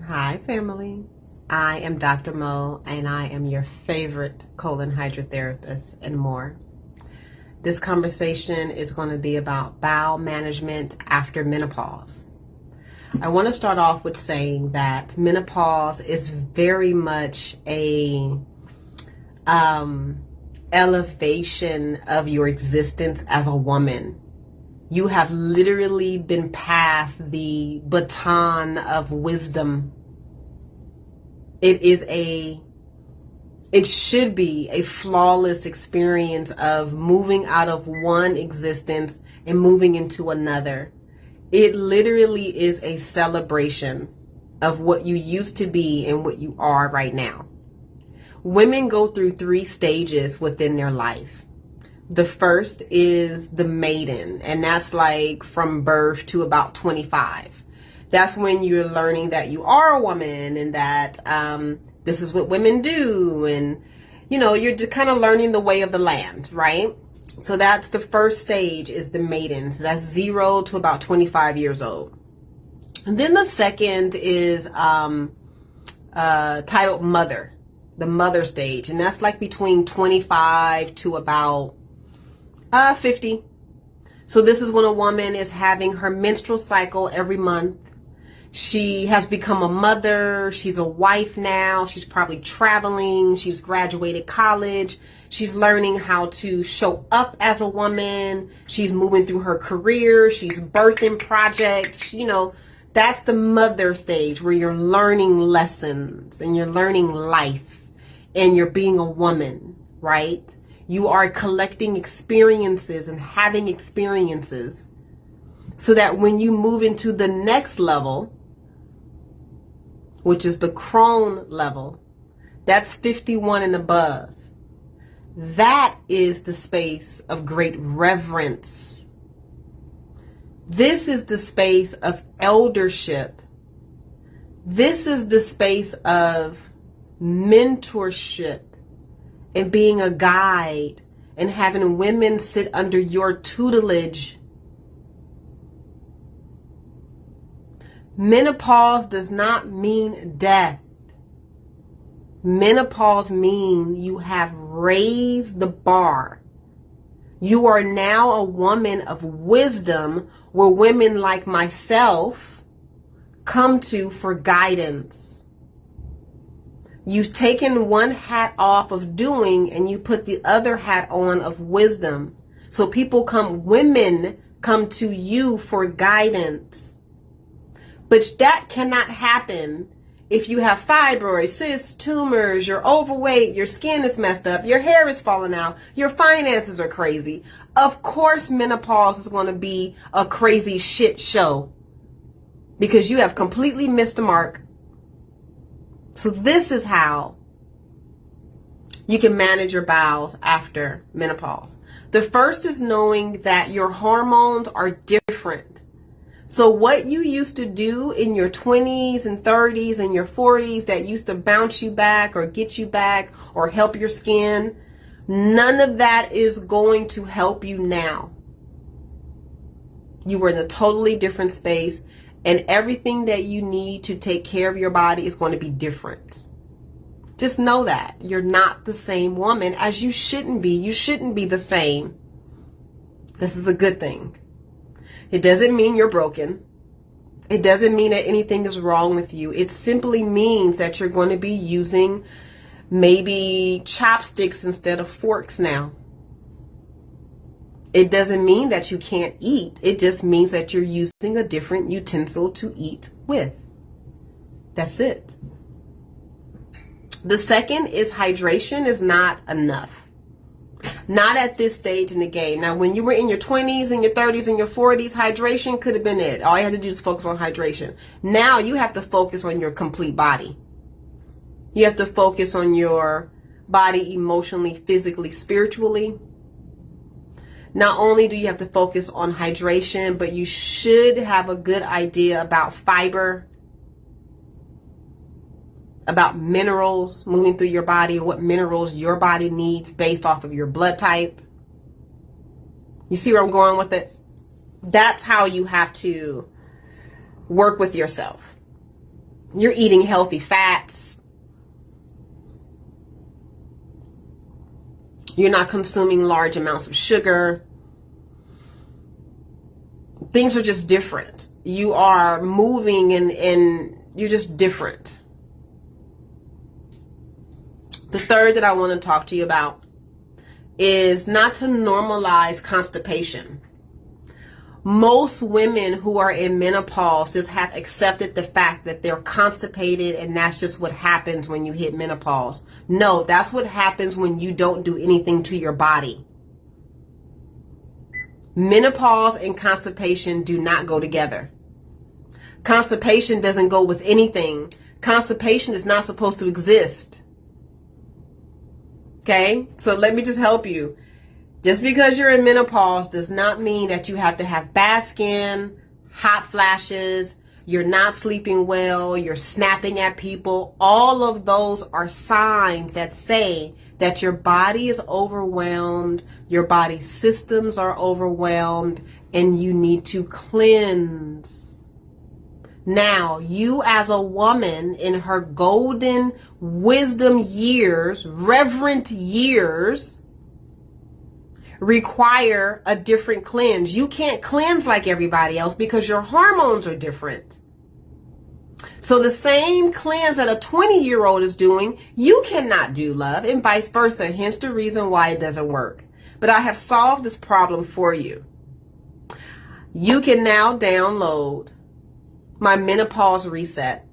Hi, family. I am Dr. Mo, and I am your favorite colon hydrotherapist and more. This conversation is going to be about bowel management after menopause. I want to start off with saying that menopause is very much a elevation of your existence as a woman. You have literally been passed the baton of wisdom. It should be a flawless experience of moving out of one existence and moving into another. It literally is a celebration of what you used to be and what you are right now. Women go through 3 stages within their life. The first is the maiden, and that's like from birth to about 25. That's when you're learning that you are a woman and that this is what women do. And, you're just kind of learning the way of the land, right? So that's the first stage, is the maiden. So that's 0 to about 25 years old. And then the second is titled mother, the mother stage. And that's like between 25 to about 50. So this is when a woman is having her menstrual cycle every month. She has become a mother. She's a wife now. She's probably traveling. She's graduated college. She's learning how to show up as a woman. She's moving through her career. She's birthing projects. That's the mother stage, where you're learning lessons and you're learning life and you're being a woman, right? You are collecting experiences and having experiences so that when you move into the next level, which is the crone level, that's 51 and above. That is the space of great reverence. This is the space of eldership. This is the space of mentorship and being a guide and having women sit under your tutelage. Menopause does not mean death. Menopause means you have raised the bar. You are now a woman of wisdom, where women like myself come to for guidance. You've taken one hat off of doing and you put the other hat on of wisdom. So women come to you for guidance. But that cannot happen if you have fibroids, cysts, tumors, you're overweight, your skin is messed up, your hair is falling out, your finances are crazy. Of course, menopause is going to be a crazy shit show because you have completely missed the mark. So this is how you can manage your bowels after menopause. The first is knowing that your hormones are different. So what you used to do in your 20s and 30s and your 40s that used to bounce you back or get you back or help your skin, none of that is going to help you now. You are in a totally different space. And everything that you need to take care of your body is going to be different. Just know that. You're not the same woman, as you shouldn't be. You shouldn't be the same. This is a good thing. It doesn't mean you're broken. It doesn't mean that anything is wrong with you. It simply means that you're going to be using maybe chopsticks instead of forks now. It doesn't mean that you can't eat. It just means that you're using a different utensil to eat with. That's it. The second is hydration is not enough. Not at this stage in the game. Now, when you were in your 20s and your 30s and your 40s, hydration could have been it. All you had to do is focus on hydration. Now you have to focus on your complete body. You have to focus on your body emotionally, physically, spiritually. Not only do you have to focus on hydration, but you should have a good idea about fiber, about minerals moving through your body and what minerals your body needs based off of your blood type. You see where I'm going with it? That's how you have to work with yourself. You're eating healthy fats. You're not consuming large amounts of sugar. Things are just different. You are moving and you're just different. The third that I want to talk to you about is not to normalize constipation. Most women who are in menopause just have accepted the fact that they're constipated and that's just what happens when you hit menopause. No, that's what happens when you don't do anything to your body. Menopause and constipation do not go together. Constipation doesn't go with anything. Constipation is not supposed to exist. Okay? So let me just help you. Just because you're in menopause does not mean that you have to have bad skin, hot flashes, you're not sleeping well, you're snapping at people. All of those are signs that say that your body is overwhelmed, your body systems are overwhelmed, and you need to cleanse. Now, you as a woman in her golden wisdom years, reverent years, require a different cleanse. You can't cleanse like everybody else because your hormones are different. So the same cleanse that a 20-year-old is doing, you cannot do, love, and vice versa. Hence the reason why it doesn't work. But I have solved this problem for you. You can now download my Menopause Reset.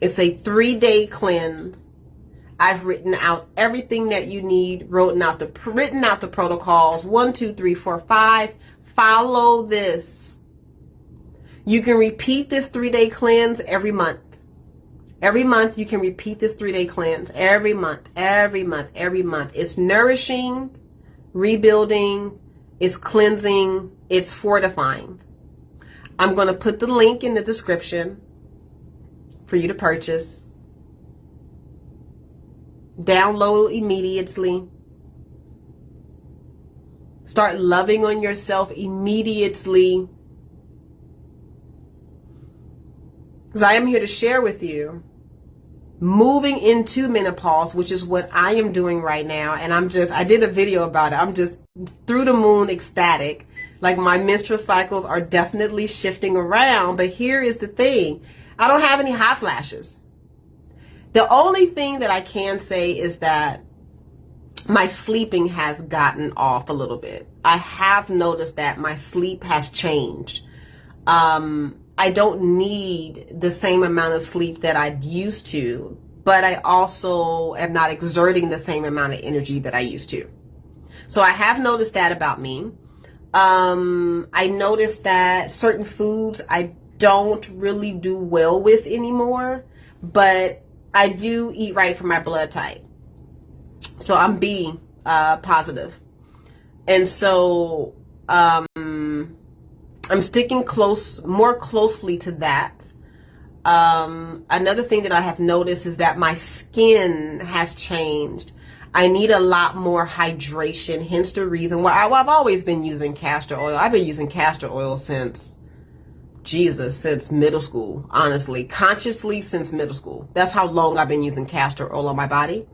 It's a 3-day cleanse. I've written out everything that you need, written out the protocols, 1, 2, 3, 4, 5. Follow this. You can repeat this 3-day cleanse every month. Every month you can repeat this 3-day cleanse. Every month. It's nourishing, rebuilding, it's cleansing, it's fortifying. I'm going to put the link in the description for you to purchase. Download immediately. Start loving on yourself immediately. Because I am here to share with you moving into menopause, which is what I am doing right now. And I did a video about it. I'm just through the moon ecstatic. Like my menstrual cycles are definitely shifting around. But here is the thing. I don't have any hot flashes. The only thing that I can say is that my sleeping has gotten off a little bit. I have noticed that my sleep has changed. I don't need the same amount of sleep that I used to, but I also am not exerting the same amount of energy that I used to. So I have noticed that about me. I noticed that certain foods I don't really do well with anymore, but I do eat right for my blood type. So I'm B positive. And so I'm sticking more closely to that. Another thing that I have noticed is that my skin has changed. I need a lot more hydration, hence the reason why I've always been using castor oil. I've been using castor oil since middle school, honestly. Consciously since middle school. That's how long I've been using castor oil on my body.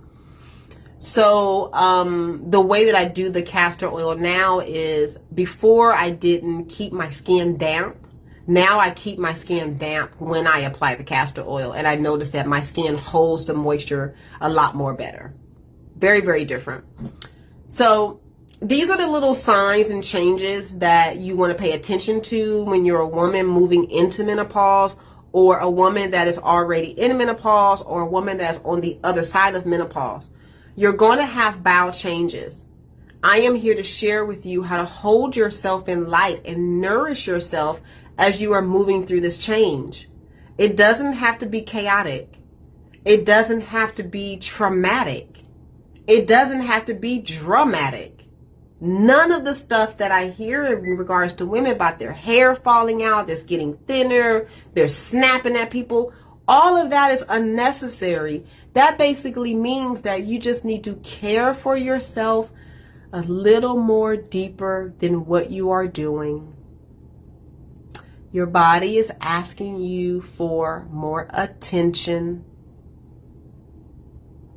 So the way that I do the castor oil now is, before I didn't keep my skin damp. Now I keep my skin damp when I apply the castor oil. And I notice that my skin holds the moisture a lot more better. Very, very different. So these are the little signs and changes that you want to pay attention to when you're a woman moving into menopause, or a woman that is already in menopause, or a woman that's on the other side of menopause. You're going to have bowel changes. I am here to share with you how to hold yourself in light and nourish yourself as you are moving through this change. It doesn't have to be chaotic. It doesn't have to be traumatic. It doesn't have to be dramatic. None of the stuff that I hear in regards to women about their hair falling out, they're getting thinner, they're snapping at people, all of that is unnecessary. That basically means that you just need to care for yourself a little more deeper than what you are doing. Your body is asking you for more attention.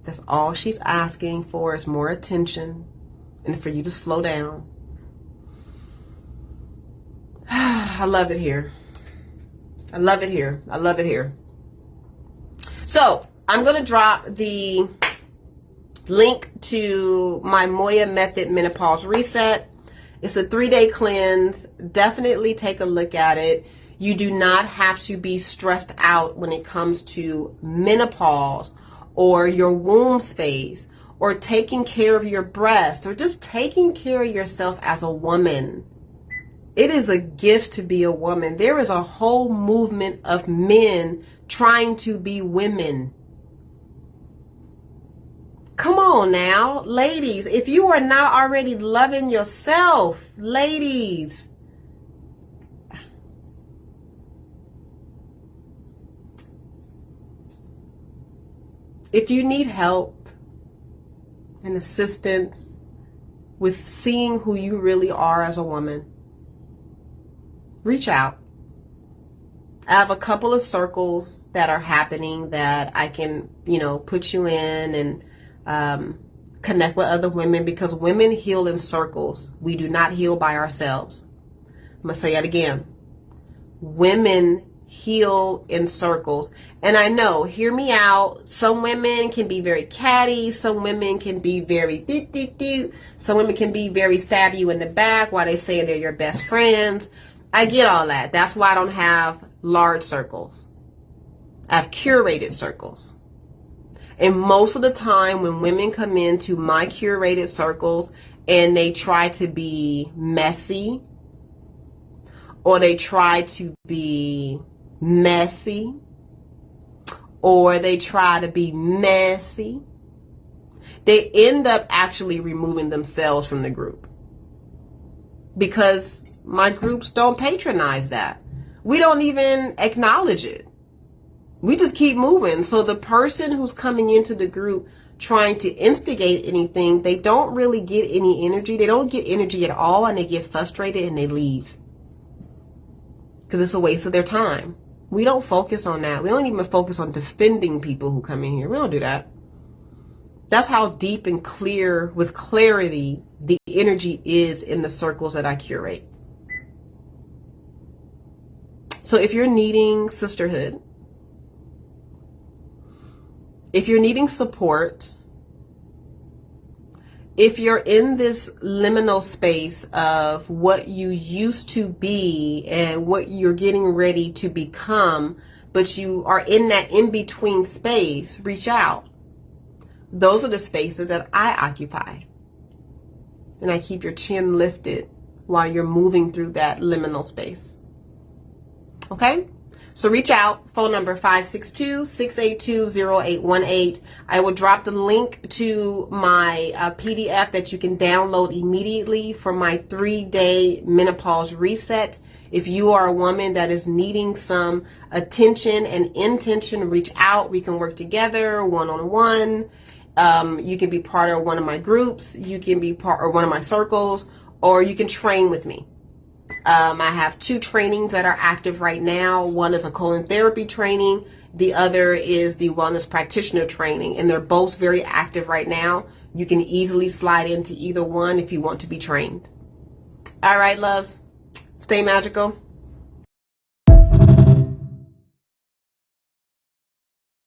That's all she's asking for, is more attention and for you to slow down. I love it here. I love it here. I love it here. So I'm going to drop the link to my Moya Method Menopause Reset. It's a 3-day cleanse. Definitely take a look at it. You do not have to be stressed out when it comes to menopause or your womb space or taking care of your breast or just taking care of yourself as a woman. It is a gift to be a woman. There is a whole movement of men trying to be women. Come on now, ladies. If you are not already loving yourself, ladies, if you need help and assistance with seeing who you really are as a woman, reach out. I have a couple of circles that are happening that I can, put you in and connect with other women, because women heal in circles. We do not heal by ourselves. I'm going to say that again. Women heal in circles. And I know, hear me out, some women can be very catty, some women can be very some women can be very stab you in the back while they say they're your best friends. I get all that. That's why I don't have large circles. I have curated circles. And most of the time when women come into my curated circles and they try to be messy, or they try to be messy, or they try to be messy, they end up actually removing themselves from the group. Because my groups don't patronize that. We don't even acknowledge it. We just keep moving. So the person who's coming into the group trying to instigate anything, they don't really get any energy. They don't get energy at all, and they get frustrated and they leave. Because it's a waste of their time. We don't focus on that. We don't even focus on defending people who come in here. We don't do that. That's how deep and clear, with clarity, the energy is in the circles that I curate. So if you're needing sisterhood, if you're needing support, if you're in this liminal space of what you used to be and what you're getting ready to become, but you are in that in-between space, reach out. Those are the spaces that I occupy. And I keep your chin lifted while you're moving through that liminal space. Okay? So reach out. Phone number 562-682-0818. I will drop the link to my PDF that you can download immediately for my 3-day menopause reset. If you are a woman that is needing some attention and intention, reach out. We can work together one-on-one. You can be part of one of my groups. You can be part of one of my circles, or you can train with me. I have 2 trainings that are active right now. One is a colon therapy training. The other is the wellness practitioner training, and they're both very active right now. You can easily slide into either one if you want to be trained. All right, loves, stay magical.